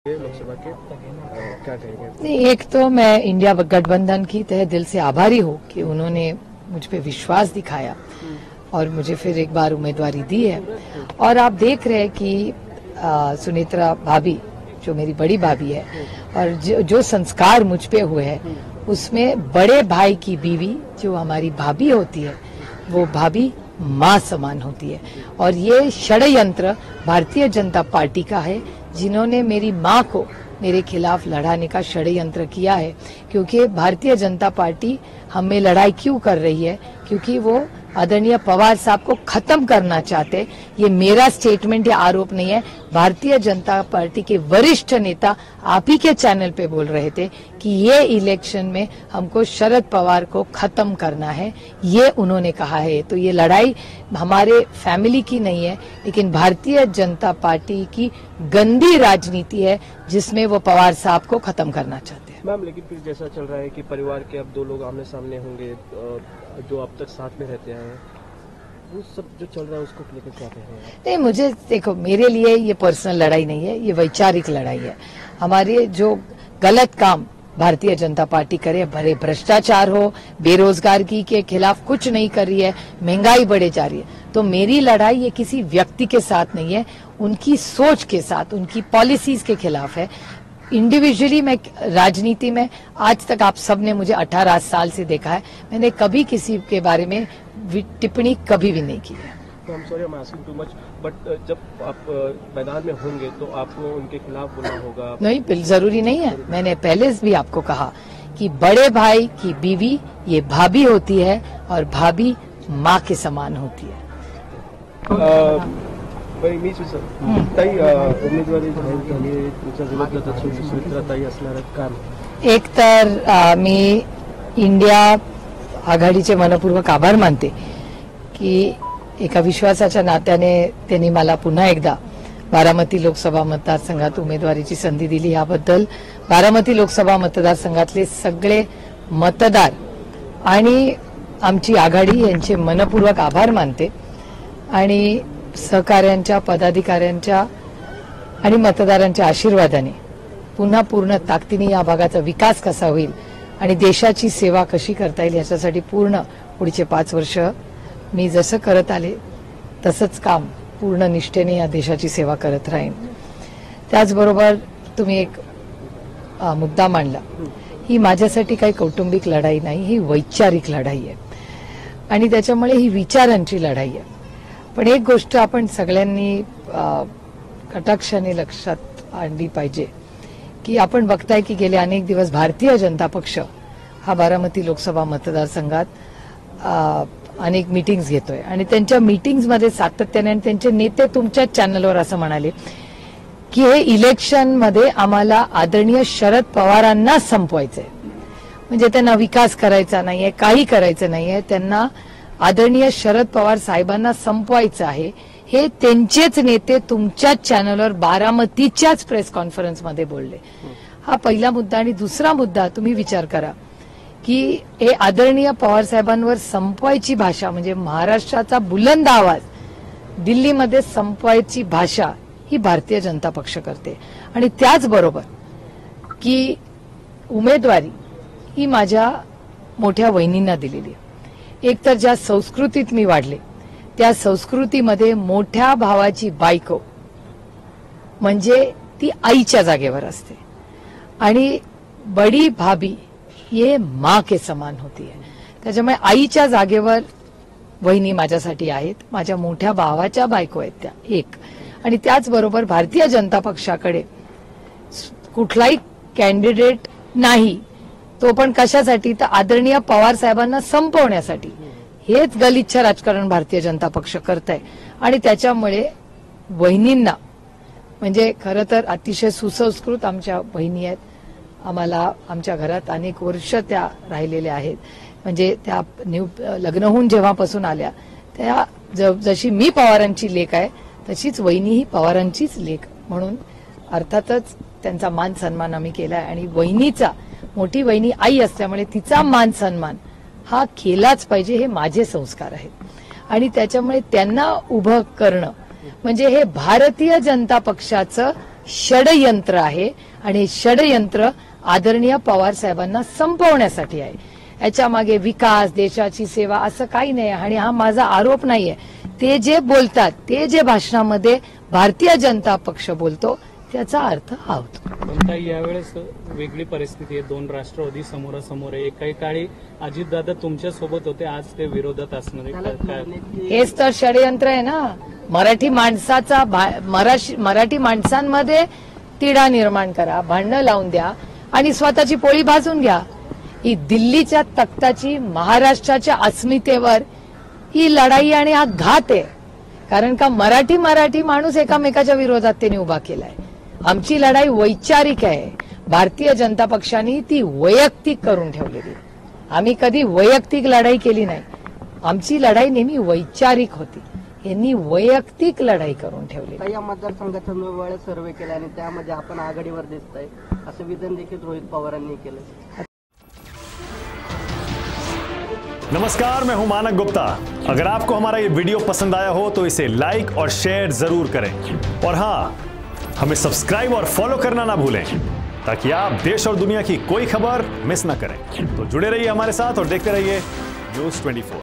लोकसभा के क्या कहेंगे? नहीं, एक तो मैं इंडिया गठबंधन की तहे दिल से आभारी हूँ कि उन्होंने मुझ पे विश्वास दिखाया और मुझे फिर एक बार उम्मीदवारी दी है। और आप देख रहे हैं कि सुनेत्रा भाभी जो मेरी बड़ी भाभी है और जो संस्कार मुझ पे हुए हैं उसमें बड़े भाई की बीवी जो हमारी भाभी होती है वो भाभी माँ समान होती है। और ये षड्यंत्र भारतीय जनता पार्टी का है जिन्होंने मेरी माँ को मेरे खिलाफ लड़ाने का षड्यंत्र किया है। क्योंकि भारतीय जनता पार्टी हमें लड़ाई क्यों कर रही है? क्योंकि वो आदरणीय पवार साहब को खत्म करना चाहते। ये मेरा स्टेटमेंट या आरोप नहीं है, भारतीय जनता पार्टी के वरिष्ठ नेता आप ही के चैनल पे बोल रहे थे कि ये इलेक्शन में हमको शरद पवार को खत्म करना है, ये उन्होंने कहा है। तो ये लड़ाई हमारे फैमिली की नहीं है, लेकिन भारतीय जनता पार्टी की गंदी राजनीति है जिसमें वो पवार साहब को खत्म करना चाहते हैं। मैम, लेकिन फिर जैसा चल रहा है कि परिवार के अब दो लोग आमने सामने होंगे जो अब तक साथ में रहते हैं, वो सब जो चल रहा है उसको लेकर क्या कह रहे हैं? नहीं, मुझे देखो, मेरे लिए ये पर्सनल लड़ाई नहीं है, ये वैचारिक लड़ाई है। हमारे जो गलत काम भारतीय जनता पार्टी करे, भरे भ्रष्टाचार हो, बेरोजगारी के खिलाफ कुछ नहीं कर रही है, महंगाई बढ़े जा रही है, तो मेरी लड़ाई ये किसी व्यक्ति के साथ नहीं है, उनकी सोच के साथ, उनकी पॉलिसीज के खिलाफ है। इंडिविजुअली मैं राजनीति में आज तक आप सबने मुझे 18 साल से देखा है, मैंने कभी किसी के बारे में टिप्पणी कभी भी नहीं की है। तो I'm sorry, I'm asking too much, but जब आप मैदान में होंगे तो आपको उनके खिलाफ बोलना होगा। नहीं, जरूरी नहीं है। मैंने पहले भी आपको कहा कि बड़े भाई की बीवी ये भाभी होती है और भाभी माँ के समान होती है। ताई, उमेदवारी जाहीर झाली, तुमच्या विरोधात सुनेत्रा ताई असणार काम? एक तर मी इंडिया आघाडीचे मनपूर्वक आभार मानते की एका विश्वासाच्या नात्याने त्यांनी मला पुन्हा एकदा बारामती लोकसभा मतदारसंघात उमेदवारीची संधी दिली। याबद्दल बारामती लोकसभा मतदारसंघातले सगळे मतदार आणि आमची आघाडी यांचे मनपूर्वक आभार मानते आणि सहकाऱ्यांच्या, पदाधिकाऱ्यांच्या आणि मतदारांच्या आशीर्वादाने पुन्हा पूर्ण ताकदीने या भागाचा विकास कसा होईल आणि देशाची सेवा कशी करता येईल याच्यासाठी पूर्ण पुढचे 5 वर्ष मी जसं करत आले तसंच काम पूर्ण निष्ठेने या देशाची सेवा करत राहीन। त्याचबरोबर तुम्ही एक मुद्दा मांडला, ही माझ्यासाठी काही कौटुंबिक लढाई नाही, ही वैचारिक लढाई आहे आणि त्याच्यामुळे ही विचारांची लढाई आहे। पण एक गोष्ट आपण सगळ्यांनी कटाक्षाने लक्षात आणली पाहिजे की आपण बघताय की गेले अनेक दिवस भारतीय जनता पक्ष हा बारामती लोकसभा मतदारसंघात अनेक मीटिंग्स घेतोय आणि त्यांच्या मीटिंग्समध्ये सातत्याने आणि त्यांचे नेते तुमच्या चॅनलवर असं म्हणाले की हे इलेक्शन मध्ये आम्हाला आदरणीय शरद पवारांना संपवायचंय, म्हणजे त्यांना विकास करायचा नाहीये, काही करायचं नाहीये, त्यांना आदरणीय शरद पवार साहेबांना संपवायचं आहे। हे त्यांचेच नेते तुमच्याच चॅनलवर बारामतीच्याच प्रेस कॉन्फरन्समध्ये बोलले। हा पहिला मुद्दा। आणि दुसरा मुद्दा, तुम्ही विचार करा की हे आदरणीय पवार साहेबांवर संपवायची भाषा म्हणजे महाराष्ट्राचा बुलंद आवाज दिल्लीमध्ये संपवायची भाषा ही भारतीय जनता पक्ष करते। आणि त्याचबरोबर की उमेदवारी ही माझ्या मोठ्या वहिनींना दिलेली आहे। एक तर ज्या संस्कृतीत मी वाढले त्या संस्कृतीमध्ये मोठ्या भावाची बायको म्हणजे ती आईच्या जागेवर असते आणि बडी भाभी ये माँ के समान होती है। त्याच्यामुळे आईच्या जागेवर वहिनी माझ्यासाठी आहेत, माझ्या मोठ्या भावाच्या बायको आहेत त्या एक। आणि त्याचबरोबर भारतीय जनता पक्षाकडे कुठलाही कॅन्डिडेट नाही, तो पण कशासाठी? तर आदरणीय पवार साहेबांना संपवण्यासाठी। हेच गलिच्छ राजकारण भारतीय जनता पक्ष करत आहे आणि त्याच्यामुळे वहिनींना, म्हणजे खरं तर अतिशय सुसंस्कृत आमच्या बहिणी आहेत, आम्हाला आमच्या घरात अनेक वर्ष त्या राहिलेल्या आहेत, म्हणजे त्या लग्न होऊन जेव्हापासून आल्या त्या जशी मी पवारांची लेक आहे तशीच वहिनी ही पवारांचीच लेक म्हणून अर्थातच त्यांचा मान सन्मान आम्ही केलाय। आणि वहिनीचा, मोठी वहिनी आई असल्यामुळे तिचा मान सन्मान हा केलाच पाहिजे, हे माझे संस्कार आहेत। आणि त्याच्यामुळे त्यांना उभं करणं म्हणजे हे भारतीय जनता पक्षाचं षडयंत्र आहे आणि हे षडयंत्र आदरणीय पवार साहेबांना संपवण्यासाठी आहे. याच्या मागे विकास, देशाची सेवा असं काही नाही आणि हा माझा आरोप नाहीये. ते जे बोलतात, ते जे भाषणामध्ये भारतीय जनता पक्ष बोलतो त्याचा अर्थ हा होतो. पण ताई, यावेळेस वेगळी परिस्थिती आहे. दोन राष्ट्रवादी समोरासमोर आहे. एकाही काळी अजितदादा तुमच्या सोबत होते, आज ते विरोधात असणार आहे. हेच तर षडयंत्र आहे ना. मराठी माणसांमध्ये तिढा निर्माण करा, भांडणं लावून द्या आणि स्वतःची पोळी भाजून घ्या. ही दिल्लीच्या तख्ताची, महाराष्ट्राच्या अस्मितेवर ही लढाई आणि हा घात आहे. कारण का मराठी माणूस एकामेकाच्या विरोधात त्यांनी उभा केलाय. आमची लढाई वैचारिक आहे. भारतीय जनता पक्षाने ती वैयक्तिक करून ठेवलेली. आम्ही कधी वैयक्तिक लढाई केली नाही. आमची लढाई नेहमी वैचारिक होती. यांनी वैयक्तिक लढाई करून ठेवली. या मतदारसंघाचा वेळा सर्वे केला आणि त्यामध्ये आपण आघाडीवर दिसतंय असं विधान देखील रोहित पवारांनी केलं. नमस्कार, मैं हूं मानक गुप्ता. अगर आपको हमारा ये वीडियो पसंद आया हो तो इसे लाइक और शेयर जरूर करें और हां, हमें सब्सक्राइब और फॉलो करना ना भूलें ताकि आप देश और दुनिया की कोई खबर मिस ना करें. तो जुड़े रहिए हमारे साथ और देखते रहिए News 24.